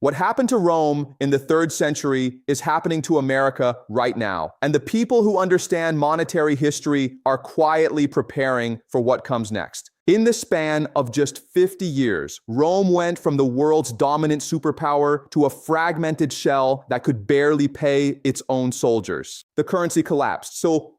What happened to Rome in the 3rd century is happening to America right now. And the people who understand monetary history are quietly preparing for what comes next. In the span of just 50 years, Rome went from the world's dominant superpower to a fragmented shell that could barely pay its own soldiers. The currency collapsed. So,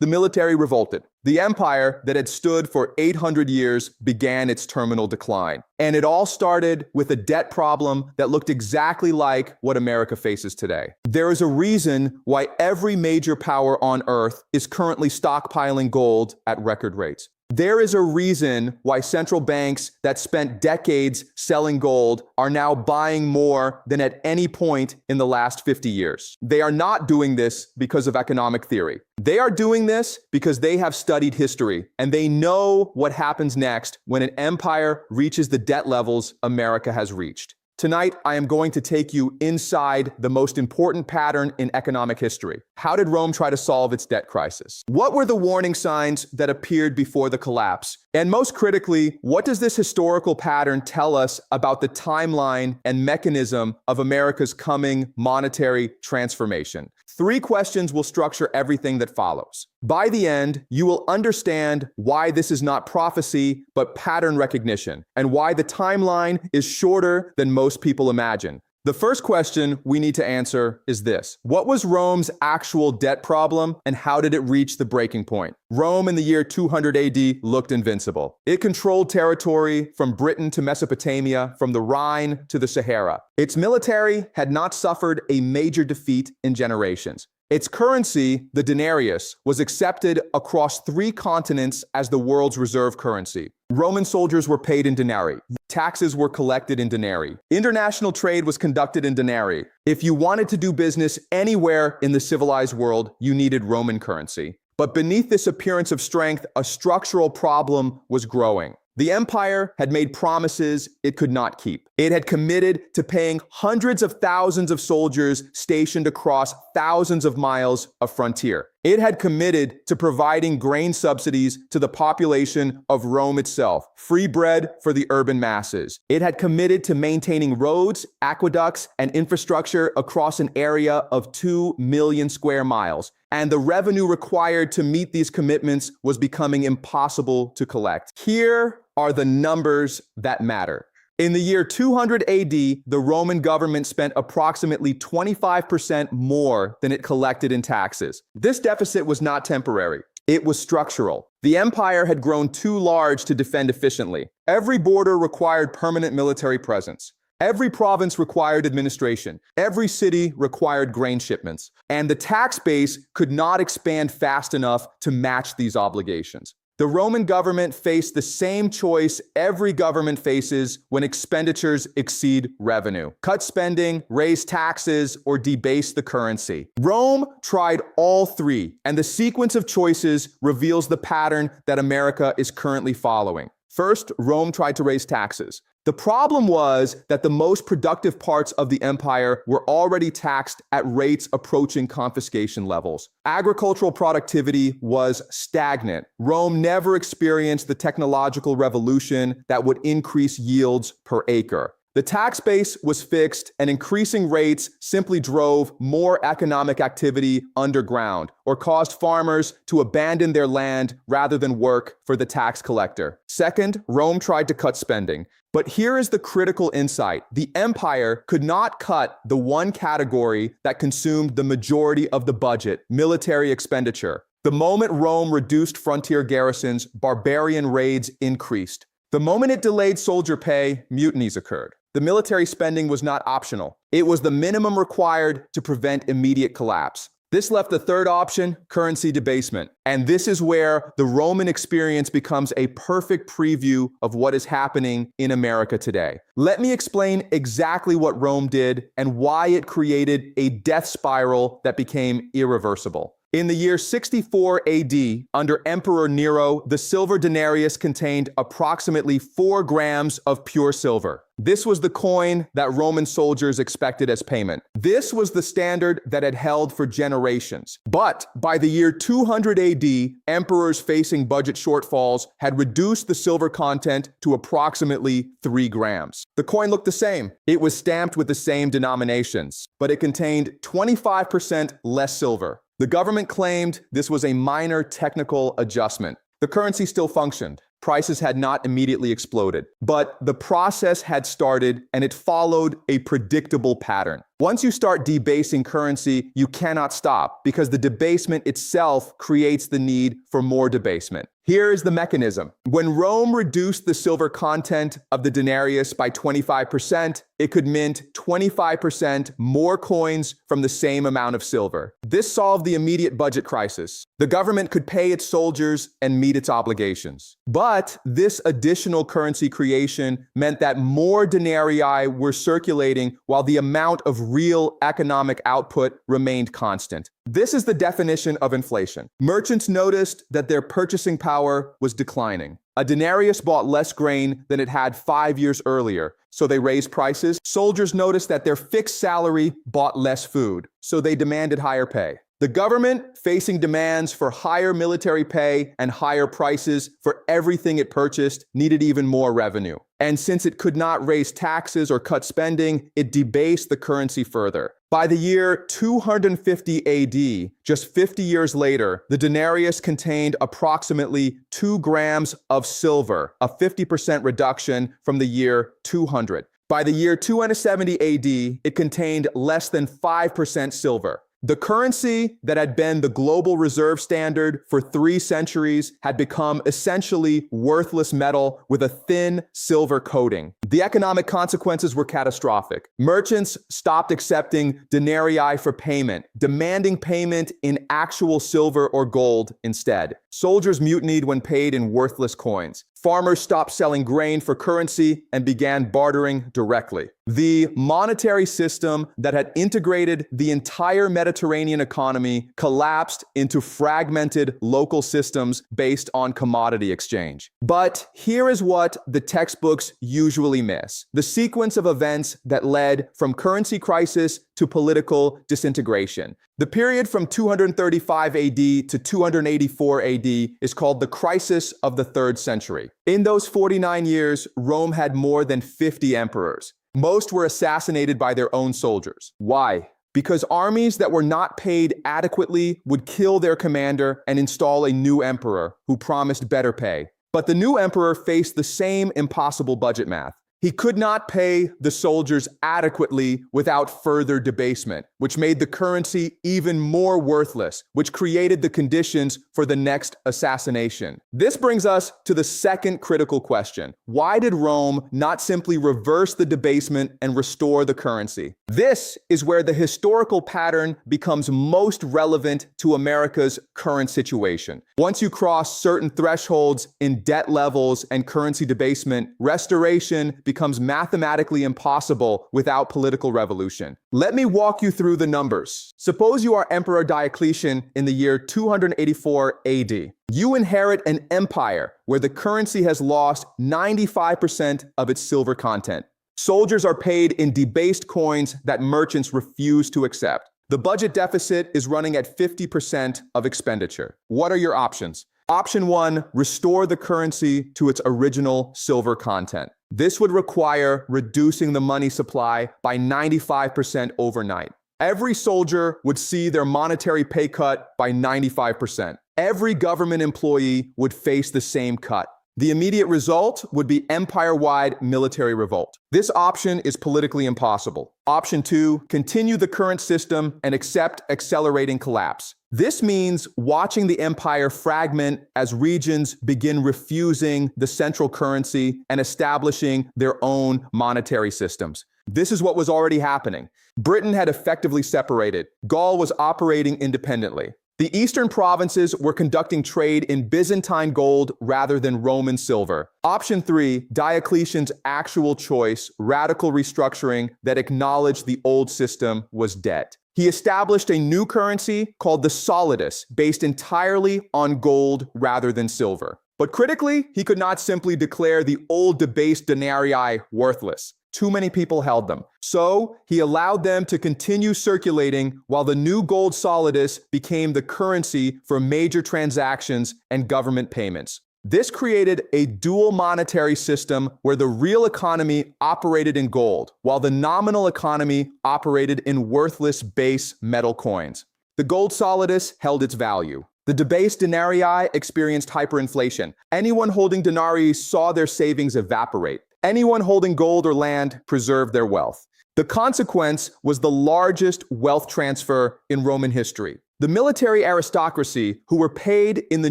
the military revolted. The empire that had stood for 800 years began its terminal decline. And it all started with a debt problem that looked exactly like what America faces today. There is a reason why every major power on earth is currently stockpiling gold at record rates. There is a reason why central banks that spent decades selling gold are now buying more than at any point in the last 50 years. They are not doing this because of economic theory. They are doing this because they have studied history and they know what happens next when an empire reaches the debt levels America has reached. Tonight, I am going to take you inside the most important pattern in economic history. How did Rome try to solve its debt crisis? What were the warning signs that appeared before the collapse? And most critically, what does this historical pattern tell us about the timeline and mechanism of America's coming monetary transformation? 3 questions will structure everything that follows. By the end, you will understand why this is not prophecy, but pattern recognition, and why the timeline is shorter than most people imagine. The first question we need to answer is this: what was Rome's actual debt problem and how did it reach the breaking point? Rome in the year 200 AD looked invincible. It controlled territory from Britain to Mesopotamia, from the Rhine to the Sahara. Its military had not suffered a major defeat in generations. Its currency, the denarius, was accepted across 3 continents as the world's reserve currency. Roman soldiers were paid in denarii. Taxes were collected in denarii. International trade was conducted in denarii. If you wanted to do business anywhere in the civilized world, you needed Roman currency. But beneath this appearance of strength, a structural problem was growing. The empire had made promises it could not keep. It had committed to paying hundreds of thousands of soldiers stationed across thousands of miles of frontier. It had committed to providing grain subsidies to the population of Rome itself, free bread for the urban masses. It had committed to maintaining roads, aqueducts, and infrastructure across an area of 2 million square miles. And the revenue required to meet these commitments was becoming impossible to collect. Here are the numbers that matter. In the year 200 AD, the Roman government spent approximately 25% more than it collected in taxes. This deficit was not temporary. It was structural. The empire had grown too large to defend efficiently. Every border required permanent military presence. Every province required administration. Every city required grain shipments. And the tax base could not expand fast enough to match these obligations. The Roman government faced the same choice every government faces when expenditures exceed revenue: cut spending, raise taxes, or debase the currency. Rome tried all 3, and the sequence of choices reveals the pattern that America is currently following. First, Rome tried to raise taxes. The problem was that the most productive parts of the empire were already taxed at rates approaching confiscation levels. Agricultural productivity was stagnant. Rome never experienced the technological revolution that would increase yields per acre. The tax base was fixed, and increasing rates simply drove more economic activity underground or caused farmers to abandon their land rather than work for the tax collector. Second, Rome tried to cut spending. But here is the critical insight. The empire could not cut the one category that consumed the majority of the budget: military expenditure. The moment Rome reduced frontier garrisons, barbarian raids increased. The moment it delayed soldier pay, mutinies occurred. The military spending was not optional. It was the minimum required to prevent immediate collapse. This left the third option: currency debasement. And this is where the Roman experience becomes a perfect preview of what is happening in America today. Let me explain exactly what Rome did and why it created a death spiral that became irreversible. In the year 64 AD, under Emperor Nero, the silver denarius contained approximately 4 grams of pure silver. This was the coin that Roman soldiers expected as payment. This was the standard that had held for generations. But by the year 200 AD, emperors facing budget shortfalls had reduced the silver content to approximately 3 grams. The coin looked the same. It was stamped with the same denominations, but it contained 25% less silver. The government claimed this was a minor technical adjustment. The currency still functioned. Prices had not immediately exploded, but the process had started and it followed a predictable pattern. Once you start debasing currency, you cannot stop because the debasement itself creates the need for more debasement. Here is the mechanism. When Rome reduced the silver content of the denarius by 25%, it could mint 25% more coins from the same amount of silver. This solved the immediate budget crisis. The government could pay its soldiers and meet its obligations. But this additional currency creation meant that more denarii were circulating while the amount of real economic output remained constant. This is the definition of inflation. Merchants noticed that their purchasing power was declining. A denarius bought less grain than it had 5 years earlier, so they raised prices. Soldiers noticed that their fixed salary bought less food, so they demanded higher pay. The government, facing demands for higher military pay and higher prices for everything it purchased, needed even more revenue. And since it could not raise taxes or cut spending, it debased the currency further. By the year 250 AD, just 50 years later, the denarius contained approximately 2 grams of silver, a 50% reduction from the year 200. By the year 270 AD, it contained less than 5% silver. The currency that had been the global reserve standard for 3 centuries had become essentially worthless metal with a thin silver coating. The economic consequences were catastrophic. Merchants stopped accepting denarii for payment, demanding payment in actual silver or gold instead. Soldiers mutinied when paid in worthless coins. Farmers stopped selling grain for currency and began bartering directly. The monetary system that had integrated the entire Mediterranean economy collapsed into fragmented local systems based on commodity exchange. But here is what the textbooks usually miss: the sequence of events that led from currency crisis to political disintegration. The period from 235 AD to 284 AD is called the crisis of the 3rd century. In those 49 years, Rome had more than 50 emperors. Most were assassinated by their own soldiers. Why? Because armies that were not paid adequately would kill their commander and install a new emperor who promised better pay. But the new emperor faced the same impossible budget math. He could not pay the soldiers adequately without further debasement, which made the currency even more worthless, which created the conditions for the next assassination. This brings us to the second critical question. Why did Rome not simply reverse the debasement and restore the currency? This is where the historical pattern becomes most relevant to America's current situation. Once you cross certain thresholds in debt levels and currency debasement, restoration becomes mathematically impossible without political revolution. Let me walk you through the numbers. Suppose you are Emperor Diocletian in the year 284 AD. You inherit an empire where the currency has lost 95% of its silver content. Soldiers are paid in debased coins that merchants refuse to accept. The budget deficit is running at 50% of expenditure. What are your options? Option 1, restore the currency to its original silver content. This would require reducing the money supply by 95% overnight. Every soldier would see their monetary pay cut by 95%. Every government employee would face the same cut. The immediate result would be empire-wide military revolt. This option is politically impossible. Option 2, continue the current system and accept accelerating collapse. This means watching the empire fragment as regions begin refusing the central currency and establishing their own monetary systems. This is what was already happening. Britain had effectively separated. Gaul was operating independently. The eastern provinces were conducting trade in Byzantine gold rather than Roman silver. Option 3, Diocletian's actual choice, radical restructuring that acknowledged the old system, was debt. He established a new currency called the solidus, based entirely on gold rather than silver. But critically, he could not simply declare the old debased denarii worthless. Too many people held them. So he allowed them to continue circulating while the new gold solidus became the currency for major transactions and government payments. This created a dual monetary system where the real economy operated in gold, while the nominal economy operated in worthless base metal coins. The gold solidus held its value. The debased denarii experienced hyperinflation. Anyone holding denarii saw their savings evaporate. Anyone holding gold or land preserved their wealth. The consequence was the largest wealth transfer in Roman history. The military aristocracy, who were paid in the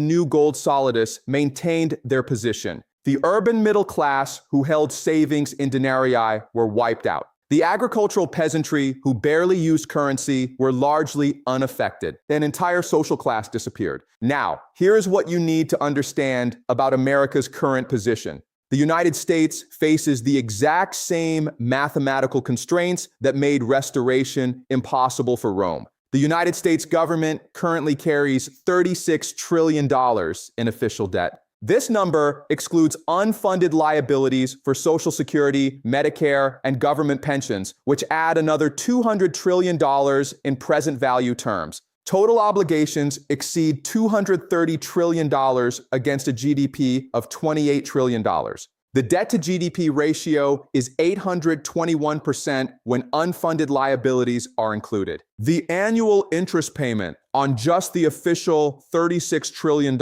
new gold solidus, maintained their position. The urban middle class, who held savings in denarii, were wiped out. The agricultural peasantry, who barely used currency, were largely unaffected. An entire social class disappeared. Now, here's what you need to understand about America's current position. The United States faces the exact same mathematical constraints that made restoration impossible for Rome. The United States government currently carries $36 trillion in official debt. This number excludes unfunded liabilities for Social Security, Medicare, and government pensions, which add another $200 trillion in present value terms. Total obligations exceed $230 trillion against a GDP of $28 trillion. The debt-to-GDP ratio is 821% when unfunded liabilities are included. The annual interest payment on just the official $36 trillion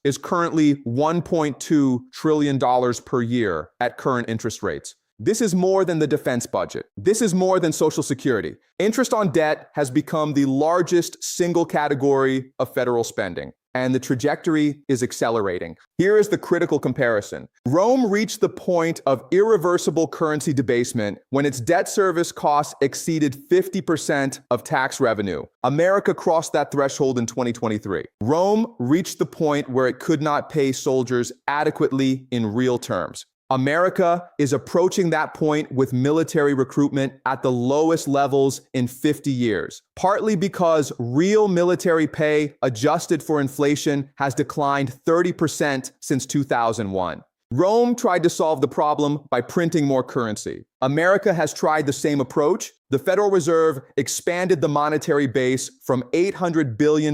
is currently $1.2 trillion per year at current interest rates. This is more than the defense budget. This is more than Social Security. Interest on debt has become the largest single category of federal spending, and the trajectory is accelerating. Here is the critical comparison. Rome reached the point of irreversible currency debasement when its debt service costs exceeded 50% of tax revenue. America crossed that threshold in 2023. Rome reached the point where it could not pay soldiers adequately in real terms. America is approaching that point with military recruitment at the lowest levels in 50 years, partly because real military pay adjusted for inflation has declined 30% since 2001. Rome tried to solve the problem by printing more currency. America has tried the same approach. The Federal Reserve expanded the monetary base from $800 billion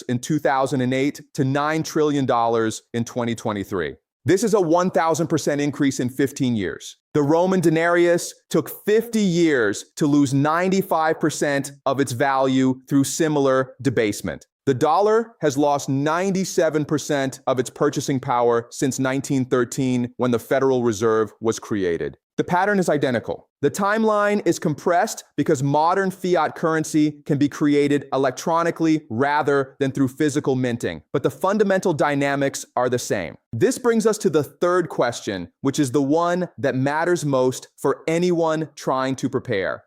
in 2008 to $9 trillion in 2023. This is a 1,000% increase in 15 years. The Roman denarius took 50 years to lose 95% of its value through similar debasement. The dollar has lost 97% of its purchasing power since 1913, when the Federal Reserve was created. The pattern is identical. The timeline is compressed because modern fiat currency can be created electronically rather than through physical minting, but the fundamental dynamics are the same. This brings us to the third question, which is the one that matters most for anyone trying to prepare.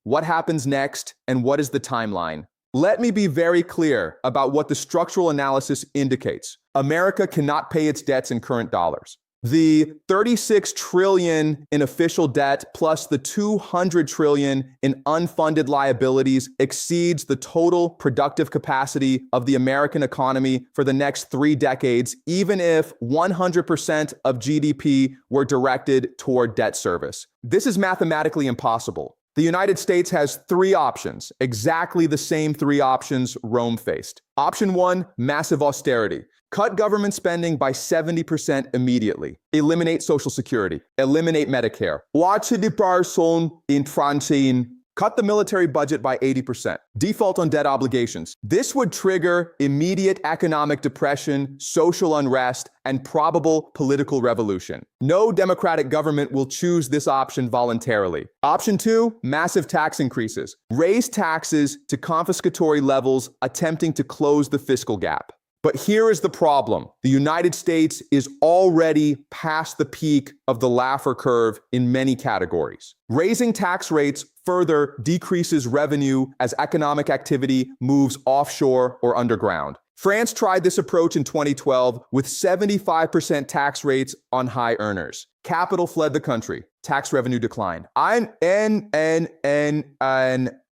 What happens next, and what is the timeline? Let me be very clear about what the structural analysis indicates. America cannot pay its debts in current dollars. The $36 trillion in official debt plus the $200 trillion in unfunded liabilities exceeds the total productive capacity of the American economy for the next 3 decades, even if 100% of GDP were directed toward debt service. This is mathematically impossible. The United States has 3 options, exactly the same 3 options Rome faced. Option 1, massive austerity. Cut government spending by 70% immediately. Eliminate Social Security. Eliminate Medicare. Cut the military budget by 80%. Default on debt obligations. This would trigger immediate economic depression, social unrest, and probable political revolution. No democratic government will choose this option voluntarily. Option 2, massive tax increases. Raise taxes to confiscatory levels, attempting to close the fiscal gap. But here is the problem. The United States is already past the peak of the Laffer curve in many categories. Raising tax rates further decreases revenue as economic activity moves offshore or underground. France tried this approach in 2012 with 75% tax rates on high earners. Capital fled the country. Tax revenue declined.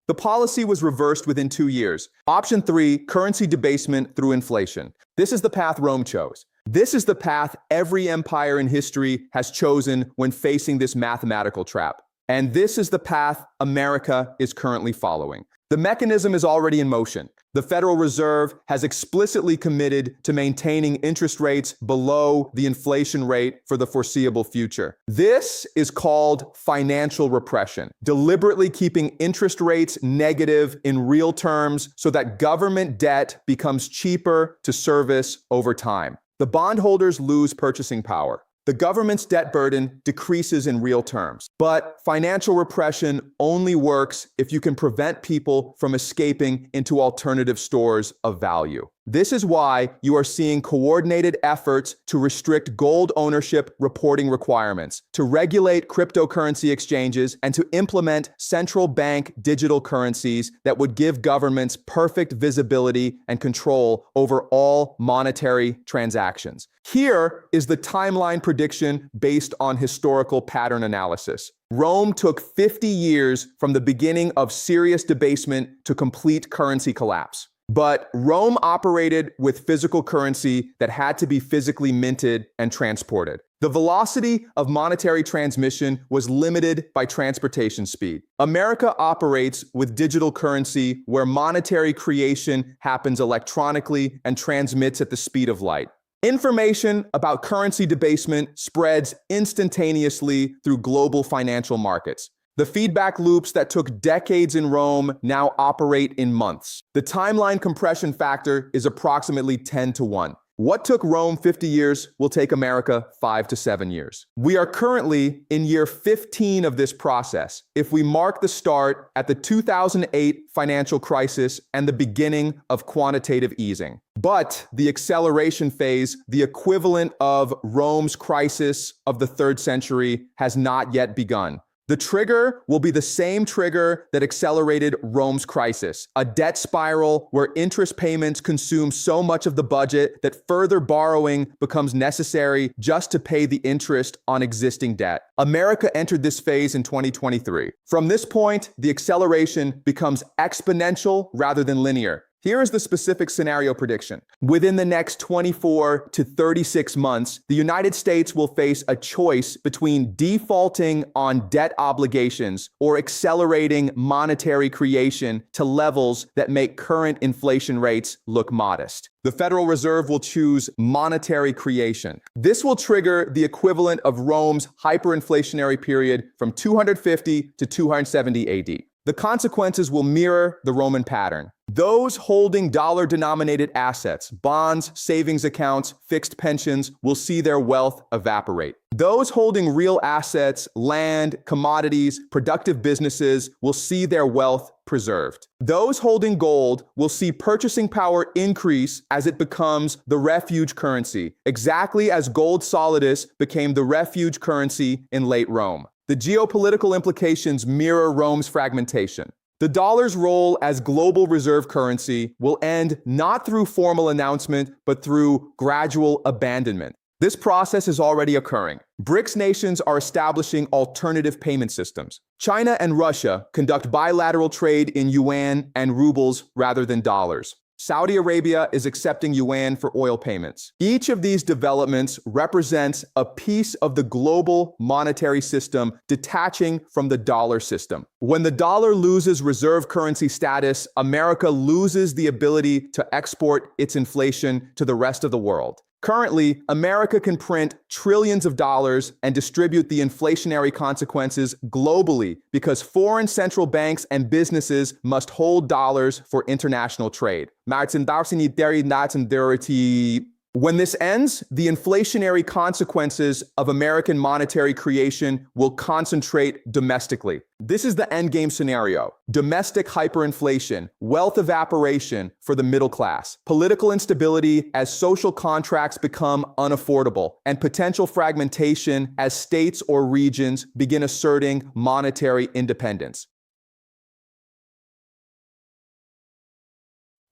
The policy was reversed within 2 years. Option 3, currency debasement through inflation. This is the path Rome chose. This is the path every empire in history has chosen when facing this mathematical trap. And this is the path America is currently following. The mechanism is already in motion. The Federal Reserve has explicitly committed to maintaining interest rates below the inflation rate for the foreseeable future. This is called financial repression, deliberately keeping interest rates negative in real terms so that government debt becomes cheaper to service over time. The bondholders lose purchasing power. The government's debt burden decreases in real terms. But financial repression only works if you can prevent people from escaping into alternative stores of value. This is why you are seeing coordinated efforts to restrict gold ownership reporting requirements, to regulate cryptocurrency exchanges, and to implement central bank digital currencies that would give governments perfect visibility and control over all monetary transactions. Here is the timeline prediction based on historical pattern analysis. Rome took 50 years from the beginning of serious debasement to complete currency collapse. But Rome operated with physical currency that had to be physically minted and transported. The velocity of monetary transmission was limited by transportation speed. America operates with digital currency where monetary creation happens electronically and transmits at the speed of light. Information about currency debasement spreads instantaneously through global financial markets. The feedback loops that took decades in Rome now operate in months. The timeline compression factor is approximately 10-1. What took Rome 50 years will take America 5 to 7 years. We are currently in year 15 of this process if we mark the start at the 2008 financial crisis and the beginning of quantitative easing. But the acceleration phase, the equivalent of Rome's crisis of the 3rd century, has not yet begun. The trigger will be the same trigger that accelerated Rome's crisis, a debt spiral where interest payments consume so much of the budget that further borrowing becomes necessary just to pay the interest on existing debt. America entered this phase in 2023. From this point, the acceleration becomes exponential rather than linear. Here is the specific scenario prediction. Within the next 24 to 36 months, the United States will face a choice between defaulting on debt obligations or accelerating monetary creation to levels that make current inflation rates look modest. The Federal Reserve will choose monetary creation. This will trigger the equivalent of Rome's hyperinflationary period from 250 to 270 AD. The consequences will mirror the Roman pattern. Those holding dollar-denominated assets, bonds, savings accounts, fixed pensions, will see their wealth evaporate. Those holding real assets, land, commodities, productive businesses will see their wealth preserved. Those holding gold will see purchasing power increase as it becomes the refuge currency, exactly as gold solidus became the refuge currency in late Rome. The geopolitical implications mirror Rome's fragmentation. The dollar's role as global reserve currency will end not through formal announcement, but through gradual abandonment. This process is already occurring. BRICS nations are establishing alternative payment systems. China and Russia conduct bilateral trade in yuan and rubles rather than dollars. Saudi Arabia is accepting yuan for oil payments. Each of these developments represents a piece of the global monetary system detaching from the dollar system. When the dollar loses reserve currency status, America loses the ability to export its inflation to the rest of the world. Currently, America can print trillions of dollars and distribute the inflationary consequences globally because foreign central banks and businesses must hold dollars for international trade. When this ends, the inflationary consequences of American monetary creation will concentrate domestically. This is the endgame scenario: domestic hyperinflation, wealth evaporation for the middle class, political instability as social contracts become unaffordable, and potential fragmentation as states or regions begin asserting monetary independence.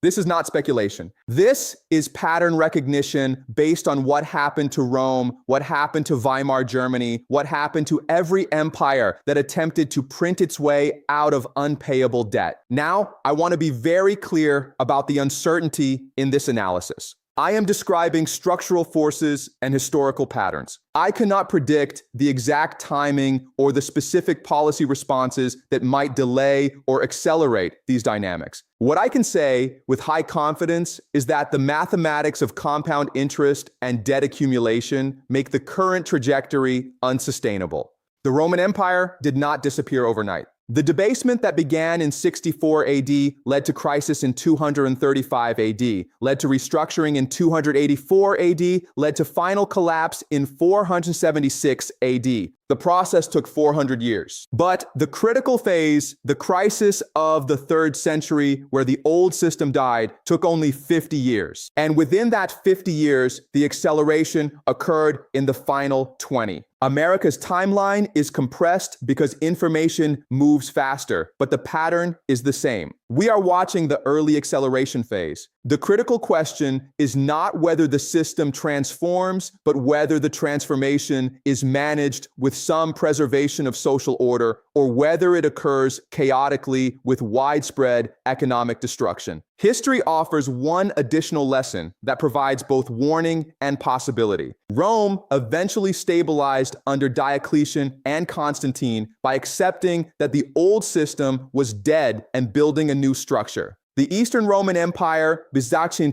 This is not speculation. This is pattern recognition based on what happened to Rome, what happened to Weimar Germany, what happened to every empire that attempted to print its way out of unpayable debt. Now, I want to be very clear about the uncertainty in this analysis. I am describing structural forces and historical patterns. I cannot predict the exact timing or the specific policy responses that might delay or accelerate these dynamics. What I can say with high confidence is that the mathematics of compound interest and debt accumulation make the current trajectory unsustainable. The Roman Empire did not disappear overnight. The debasement that began in 64 AD led to crisis in 235 AD, led to restructuring in 284 AD, led to final collapse in 476 AD. The process took 400 years. But the critical phase, the crisis of the 3rd century, where the old system died, took only 50 years. And within that 50 years, the acceleration occurred in the final 20. America's timeline is compressed because information moves faster, but the pattern is the same. We are watching the early acceleration phase. The critical question is not whether the system transforms, but whether the transformation is managed with some preservation of social order, or whether it occurs chaotically with widespread economic destruction. History offers one additional lesson that provides both warning and possibility. Rome eventually stabilized under Diocletian and Constantine by accepting that the old system was dead and building a new structure. The Eastern Roman Empire Byzantine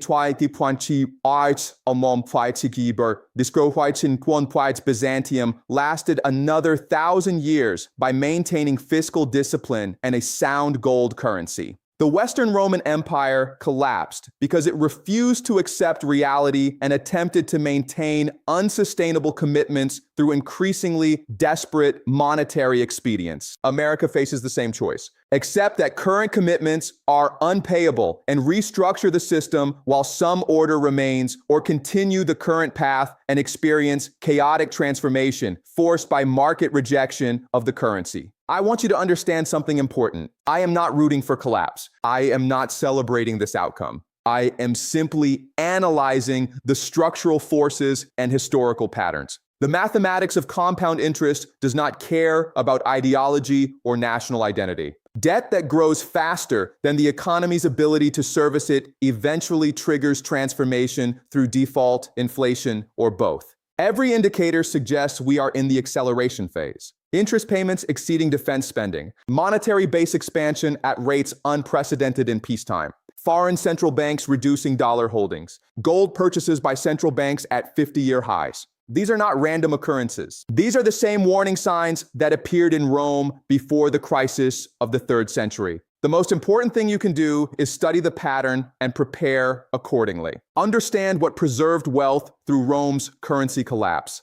Byzantium lasted another 1,000 years by maintaining fiscal discipline and a sound gold currency. The Western Roman Empire collapsed because it refused to accept reality and attempted to maintain unsustainable commitments through increasingly desperate monetary expedients. America faces the same choice. Accept that current commitments are unpayable and restructure the system while some order remains, or continue the current path and experience chaotic transformation forced by market rejection of the currency. I want you to understand something important. I am not rooting for collapse. I am not celebrating this outcome. I am simply analyzing the structural forces and historical patterns. The mathematics of compound interest does not care about ideology or national identity. Debt that grows faster than the economy's ability to service it eventually triggers transformation through default, inflation, or both. Every indicator suggests we are in the acceleration phase. Interest payments exceeding defense spending, monetary base expansion at rates unprecedented in peacetime, foreign central banks reducing dollar holdings, gold purchases by central banks at 50-year highs. These are not random occurrences. These are the same warning signs that appeared in Rome before the crisis of the 3rd century. The most important thing you can do is study the pattern and prepare accordingly. Understand what preserved wealth through Rome's currency collapse.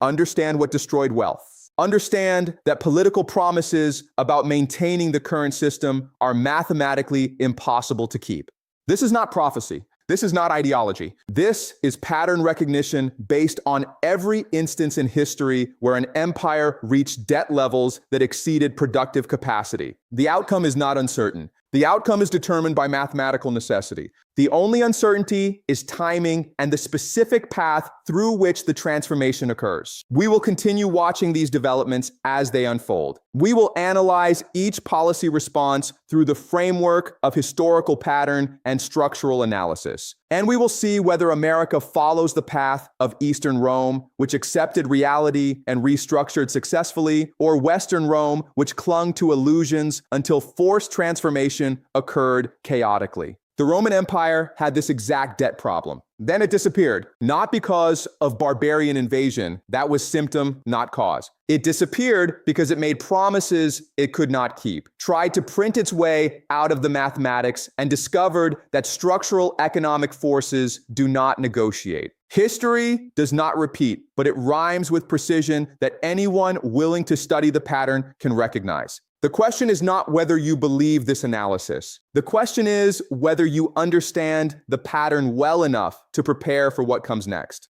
Understand what destroyed wealth. Understand that political promises about maintaining the current system are mathematically impossible to keep. This is not prophecy. This is not ideology. This is pattern recognition based on every instance in history where an empire reached debt levels that exceeded productive capacity. The outcome is not uncertain. The outcome is determined by mathematical necessity. The only uncertainty is timing and the specific path through which the transformation occurs. We will continue watching these developments as they unfold. We will analyze each policy response through the framework of historical pattern and structural analysis. And we will see whether America follows the path of Eastern Rome, which accepted reality and restructured successfully, or Western Rome, which clung to illusions until forced transformation occurred chaotically. The Roman Empire had this exact debt problem. Then it disappeared, not because of barbarian invasion. That was symptom, not cause. It disappeared because it made promises it could not keep, tried to print its way out of the mathematics, and discovered that structural economic forces do not negotiate. History does not repeat, but it rhymes with precision that anyone willing to study the pattern can recognize. The question is not whether you believe this analysis. The question is whether you understand the pattern well enough to prepare for what comes next.